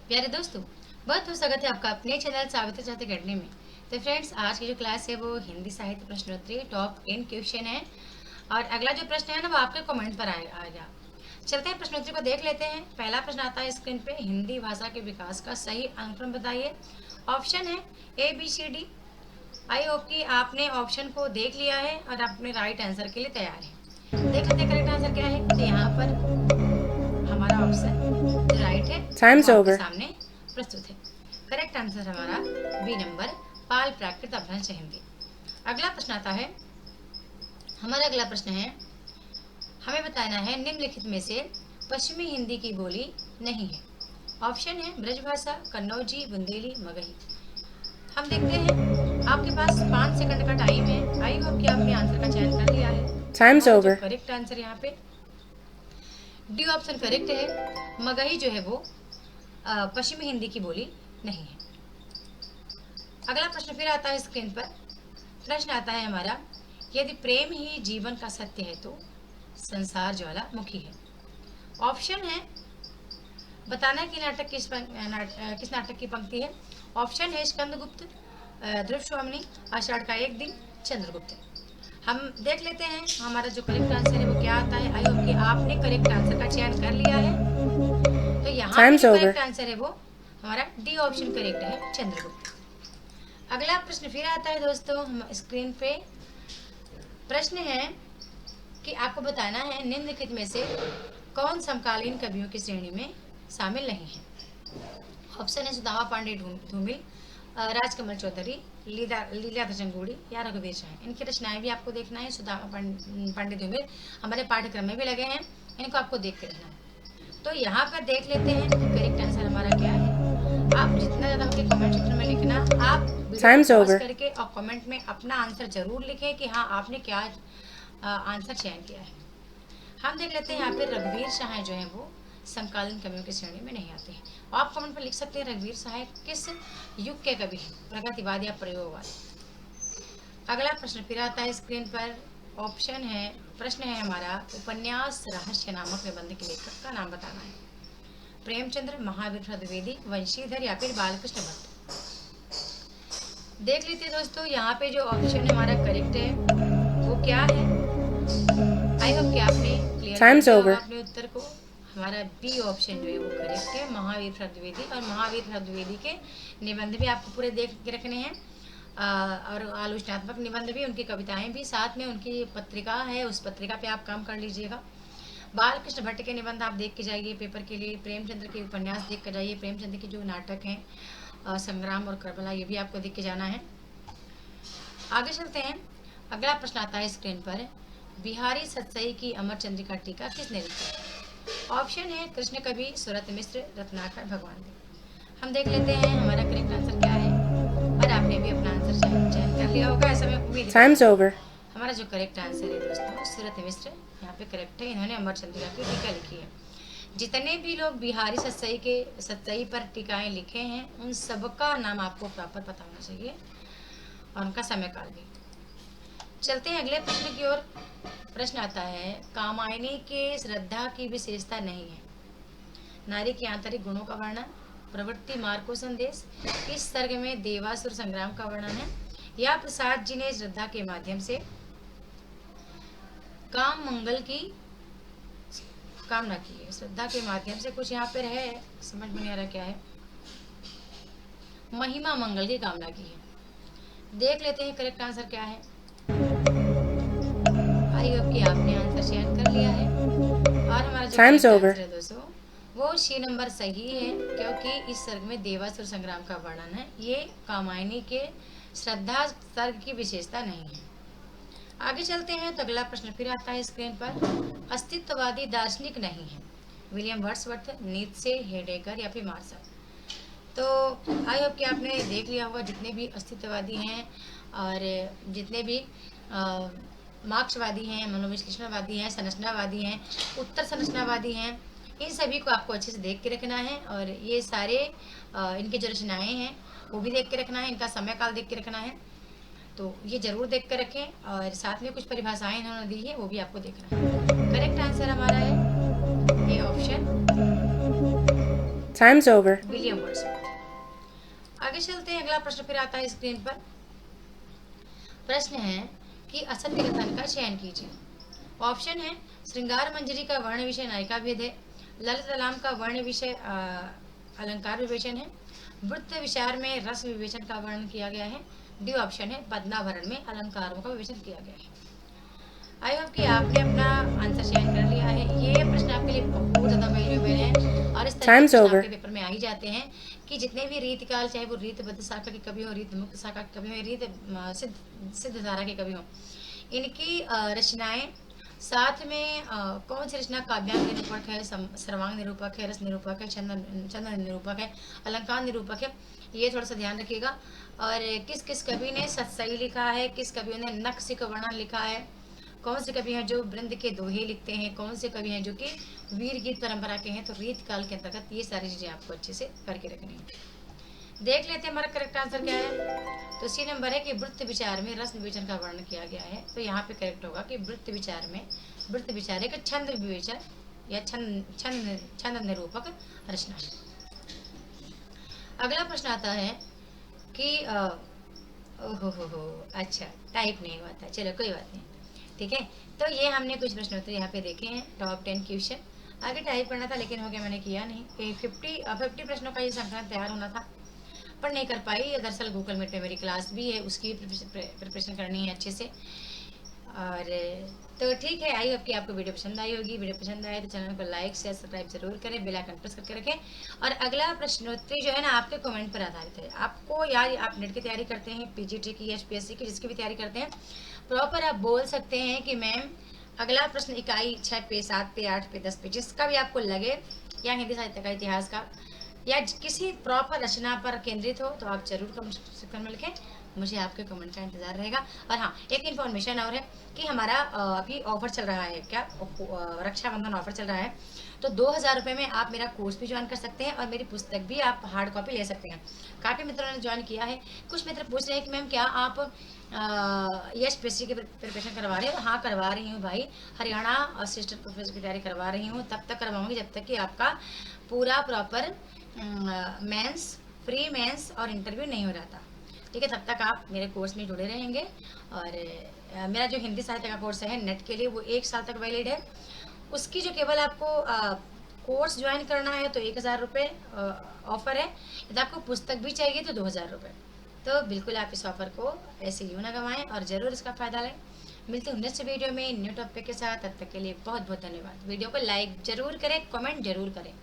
प्यारे दोस्तों, बहुत बहुत स्वागत है आपका अपने चैनल सावित्री चाहते अकेडमी में। तो फ्रेंड्स, आज की जो क्लास है वो हिंदी साहित्य प्रश्नोत्तरी टॉप 10 क्वेश्चन है। और अगला जो प्रश्न है ना वो आपके कमेंट पर आएगा। चलते हैं प्रश्नोत्तरी को देख लेते हैं। पहला प्रश्न आता है स्क्रीन पे, हिंदी भाषा के विकास का सही अनुक्रम बताइए। ऑप्शन है ABCD। आई होप कि आपने ऑप्शन को देख लिया है और अपने राइट आंसर के लिए तैयार है। देख लेते हैं करेक्ट आंसर क्या है। तो यहाँ पर हमारा ऑप्शन जो राइट है वो आपके सामने प्रस्तुत है। करेक्ट आंसर हमारा बी नंबर, पाल प्राकृत अपभ्रंश हिंदी। अगला प्रश्न आता है। हमारा अगला प्रश्न है, हमें बताना है निम्नलिखित में से पश्चिमी हिंदी की बोली नहीं है। ऑप्शन है ब्रजभाषा, कन्नौजी, बुंदेली, मगही। हम देखते हैं, आपके पास 5 सेकंड का टाइम है। आई होप कि आपने आंसर का चयन कर लिया है। Times over. करेक्ट आंसर यहाँ पे डी ऑप्शन करेक्ट है। मगही जो है वो पश्चिमी हिंदी की बोली नहीं है। अगला प्रश्न फिर आता है स्क्रीन पर। प्रश्न आता है हमारा, यदि प्रेम ही जीवन का सत्य है तो संसार ज्वालामुखी है। ऑप्शन है, बताना कि नाटक किस नाटक की पंक्ति है। ऑप्शन है स्कंदगुप्त, ध्रुव स्वामिनी, आषाढ़ का एक दिन, चंद्रगुप्त। हम देख लेते हैं हमारा जो करेक्ट आंसर है वो क्या आता है। आई होप कि आपने करेक्ट आंसर का चयन कर लिया है। तो यहाँ पे जो करेक्ट आंसर है वो हमारा डी ऑप्शन करेक्ट है, चंद्रगुप्त। अगला प्रश्न फिर आता है दोस्तों स्क्रीन पे। प्रश्न है कि आपको बताना है निम्नलिखित में से कौन समकालीन कवियों की श्रेणी में शामिल नहीं है। ऑप्शन है सुदामा पांडे धूमिल, राजकमल चौधरी, लीलाधर जंगूड़ी या रघुवीर शाह। इनकी रचनाएं भी आपको देखना है। सुदामा पांडे धूमिल हमारे पाठ्यक्रम में भी लगे हैं, इनको आपको देख के रहना है। तो यहाँ पर देख लेते हैं करेक्ट आंसर हमारा क्या है। आप जितना ज़्यादा हमके कमेंट सेक्शन में लिखना, आप वीडियो पॉज करके और कमेंट में अपना आंसर जरूर लिखें कि हाँ आपने क्या आंसर चयन किया है। हम देख लेते हैं यहाँ पे रघुवीर शाह जो है वो समकालीन कवियों की श्रेणी में नहीं आते हैं। आप कमेंट पर लिख सकते हैं रघुवीर शाह किस युग के कवि हैं, प्रगतिवाद या प्रयोगवाद। अगला प्रश्न फिर आता है स्क्रीन पर। ऑप्शन है, प्रश्न है हमारा, उपन्यास रहस्य नामक निबंध के लेखक का नाम बताना है। प्रेमचंद्र, महावीर द्विवेदी, वंशीधर या फिर बालकृष्ण भट्ट। देख लेते हैं दोस्तों, यहाँ पे जो ऑप्शन हमारा करेक्ट है वो क्या है। आई होप कि आपने क्लियर कर दिया अपने उत्तर को। हमारा बी ऑप्शन जो है वो करेक्ट है, महावीर द्विवेदी। और महावीर द्विवेदी के निबंध भी आपको पूरे देख के रखने हैं और आलोचनात्मक निबंध भी, उनकी कविताएं भी, साथ में उनकी पत्रिका है, उस पत्रिका पे आप काम कर लीजिएगा। बालकृष्ण भट्ट के निबंध आप देख के जाइए पेपर के लिए। प्रेमचंद्र के उपन्यास देख कर जाइए। प्रेमचंद्र के जो नाटक हैं संग्राम और करबला, ये भी आपको देख के जाना है। आगे चलते हैं। अगला प्रश्न आता है स्क्रीन पर, बिहारी सतसई की अमर चंद्रिका टीका किसने लिखी। ऑप्शन है कृष्ण कवि, सूरत मिश्र, रत्नाकर, भगवान देव। हम देख लेते हैं हमारा करेक्ट आंसर क्या है और आपने भी अपना आंसर चयन कर लिया होगा, ऐसा मैं उम्मीद है। हमारा जो करेक्ट आंसर है दोस्तों सूरत मिश्र यहाँ पे करेक्ट है। इन्होंने अमर चंद्रिका की टीका लिखी है। जितने भी लोग बिहारी सतसई पर टीकाएं लिखे हैं उन सबका नाम आपको प्रॉपर पता होना चाहिए और उनका समय काल भी। चलते हैं अगले प्रश्न की ओर। प्रश्न आता है, कामायनी के श्रद्धा की विशेषता नहीं है। नारी के आंतरिक गुणों का वर्णन, प्रवृत्ति मार्ग को संदेश, इस सर्ग में देवासुर संग्राम का वर्णन है, या प्रसाद जी ने श्रद्धा के माध्यम से काम मंगल की कामना की है। श्रद्धा के माध्यम से कुछ यहाँ पर है, समझ में नहीं आ रहा क्या है। महिमा मंगल की कामना की है। देख लेते हैं करेक्ट आंसर क्या है। आई होप कि आपने आंसर चयन कर लिया है और हमारा जो आंसर है दोस्तों वो सी नंबर सही है, क्योंकि इस सर्ग में देवासुर संग्राम का वर्णन है। ये कामायनी के श्रद्धा सर्ग की विशेषता नहीं है। आगे चलते हैं तो अगला प्रश्न फिर आता है स्क्रीन पर, अस्तित्ववादी दार्शनिक नहीं है। विलियम वर्ड्सवर्थ, नीत्शे, हेडेगर या फिर मार्शल। तो आई होप कि आपने देख लिया होगा जितने भी अस्तित्ववादी हैं और जितने भी मार्क्सवादी हैं, मनोविश्लेषणवादी हैं, संरचनावादी हैं, उत्तर संरचनावादी हैं, इन सभी को आपको अच्छे से देख के रखना है। और ये सारे इनके जो रचनाएं हैं वो भी देख के रखना है, इनका समय काल देख के रखना है। तो ये जरूर देख कर रखें और साथ में कुछ परिभाषाएं इन्होंने दी है वो भी आपको देखना है। करेक्ट आंसर हमारा है A option, Time's over. William Wordsworth. आगे चलते हैं, अगला प्रश्न फिर आता है स्क्रीन पर। प्रश्न है कि असत्य कथन का चयन कीजिए। ऑप्शन है श्रृंगार मंजरी का वर्ण विषय नायिका भेद है, ललित कलाम का वर्ण विषय अलंकार विवेचन है, वृत्त विचार में रस विवेचन का वर्णन किया गया है, डी ऑप्शन है पद्मावरण में अलंकारों का विवेचन किया गया है। आई होप कि आपने अपना आंसर चयन कर लिया है। ये प्रश्न आपके लिए बहुत ज़्यादा वैल्यूएबल है और इस तरह के प्रश्न आपके पेपर में आ ही जाते हैं कि जितने भी रीतिकाल, चाहे वो रीतबद्ध शाखा की कवि हो, रीत मुक्त शाखा की कवि हो, रीत सिद्ध धारा के कवि हो, इनकी रचनाएं साथ में कौन सी रचना काव्यांग निरूपक है, सर्वांग निरूपक है, रस निरूपक है, चंद निरूपक है, अलंकार निरूपक है, ये थोड़ा सा ध्यान रखिएगा। और किस किस कवि ने सत्सई लिखा है, किस कवियों ने नक्सिक वर्णन लिखा है, कौन से कवि हैं जो वृंद के दोहे लिखते हैं, कौन से कवि हैं जो कि वीर गीत परंपरा के हैं। तो रीत काल के अंतर्गत ये सारी चीज़ें आपको अच्छे से करके रखनी है। देख लेते हैं हमारा करेक्ट आंसर क्या है। तो सी नंबर है कि वृत्त विचार में रस विवेचन का वर्णन किया गया है। तो यहाँ पे करेक्ट होगा कि वृत्त विचार में, वृत्त विचार एक छंद विवेचन या छंद निरूपक रचना। अगला प्रश्न आता है कि ओहो हो अच्छा टाइप नहीं हुआ था, चलो कोई बात नहीं, ठीक है। तो ये हमने कुछ प्रश्नोत्तर यहाँ पे देखे हैं, टॉप 10 क्वेश्चन। आगे टाइप करना था लेकिन हो गया, मैंने किया नहीं कि 50 प्रश्नों का ये संख्या तैयार होना था पर नहीं कर पाई। दरअसल गूगल मीट पे मेरी क्लास भी है, उसकी प्रिपरेशन करनी है अच्छे से। और तो ठीक है, आई होप कि आपको वीडियो पसंद आई होगी। वीडियो पसंद आए तो चैनल को लाइक शेयर सब्सक्राइब जरूर करें, बेल आइकन प्रेस करके रखें। और अगला प्रश्नोत्तरी जो है ना आपके कमेंट पर आधारित है। आपको यार आप नेट की तैयारी करते हैं, पीजीटी की, एचपीएससी की, जिसकी भी तैयारी करते हैं, प्रॉपर आप बोल सकते हैं कि मैम अगला प्रश्न इकाई 6 पे, 7 पे, 8 पे, 10 पे, जिसका भी आपको लगे, या हिंदी साहित्य का, इतिहास का, या किसी प्रॉपर रचना पर केंद्रित हो, तो आप जरूर कमेंट सेक्शन में लिखें। मुझे आपके कमेंट का इंतजार रहेगा। और हाँ, एक इन्फॉर्मेशन और है कि हमारा अभी ऑफर चल रहा है, क्या रक्षाबंधन ऑफर चल रहा है। तो 2000 रुपये में आप मेरा कोर्स भी ज्वाइन कर सकते हैं और मेरी पुस्तक भी आप हार्ड कॉपी ले सकते हैं। काफ़ी मित्रों ने ज्वाइन किया है। कुछ मित्र पूछ रहे हैं कि मैम क्या आप एचपीएससी की प्रिपरेशन करवा रहे हो? हाँ करवा रही हूँ भाई, हरियाणा असिस्टेंट प्रोफेसर की तैयारी करवा रही हूँ। तब तक करवाऊंगी जब तक कि आपका पूरा प्रॉपर मेंस, प्री मेंस और इंटरव्यू नहीं हो जाता, ठीक है। तब तक आप मेरे कोर्स में जुड़े रहेंगे। और मेरा जो हिंदी साहित्य का कोर्स है नेट के लिए, वो 1 साल तक वैलिड है। उसकी जो केवल आपको कोर्स ज्वाइन करना है तो 1000 रुपये ऑफर है। यदि आपको पुस्तक भी चाहिए तो 2000 रुपये। तो बिल्कुल आप इस ऑफर को ऐसे यूँ ना गंवाएं और ज़रूर इसका फ़ायदा लें। मिलते हैं नेक्स्ट वीडियो में न्यू टॉपिक के साथ। तब तक के लिए बहुत बहुत धन्यवाद। वीडियो को लाइक ज़रूर करें, कमेंट ज़रूर करें।